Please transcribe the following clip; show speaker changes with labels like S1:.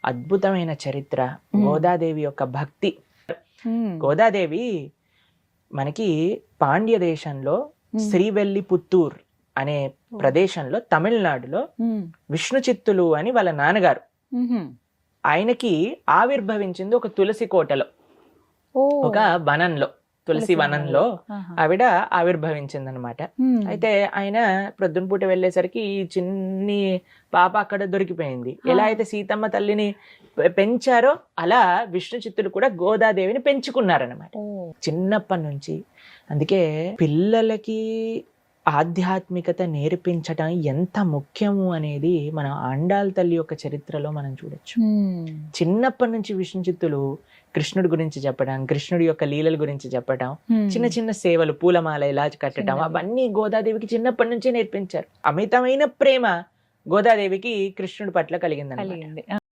S1: అద్భుతమైన చరిత్ర గోదాదేవి యొక్క భక్తి. గోదాదేవి మనకి పాండ్య దేశంలో శ్రీవెల్లిపుత్తూర్ అనే ప్రదేశంలో తమిళనాడులో విష్ణు చిత్తులు అని వాళ్ళ నాన్నగారు, ఆయనకి ఆవిర్భవించింది ఒక తులసి కోటలో, ఒక వనంలో, తులసి వనంలో ఆవిడ ఆవిర్భవించింది అనమాట. అయితే ఆయన ప్రొద్దున పూట వెళ్ళేసరికి ఈ చిన్ని పాప అక్కడ దొరికిపోయింది. ఎలా అయితే సీతమ్మ తల్లిని పెంచారో అలా విష్ణు చిత్తులు కూడా గోదాదేవిని పెంచుకున్నారనమాట చిన్నప్పటి నుంచి. అందుకే పిల్లలకి ఆధ్యాత్మికత నేర్పించటం ఎంత ముఖ్యము అనేది మనం ఆండాళ్ తల్లి యొక్క చరిత్రలో మనం చూడొచ్చు. చిన్నప్పటి నుంచి విష్ణు చిత్తులు కృష్ణుడి గురించి చెప్పడం, కృష్ణుడి యొక్క లీలల గురించి చెప్పడం, చిన్న చిన్న సేవలు, పూలమాల ఇలా కట్టడం, అవన్నీ గోదాదేవికి చిన్నప్పటి నుంచే నేర్పించారు. అమితమైన ప్రేమ గోదాదేవికి కృష్ణుడి పట్ల కలిగింది.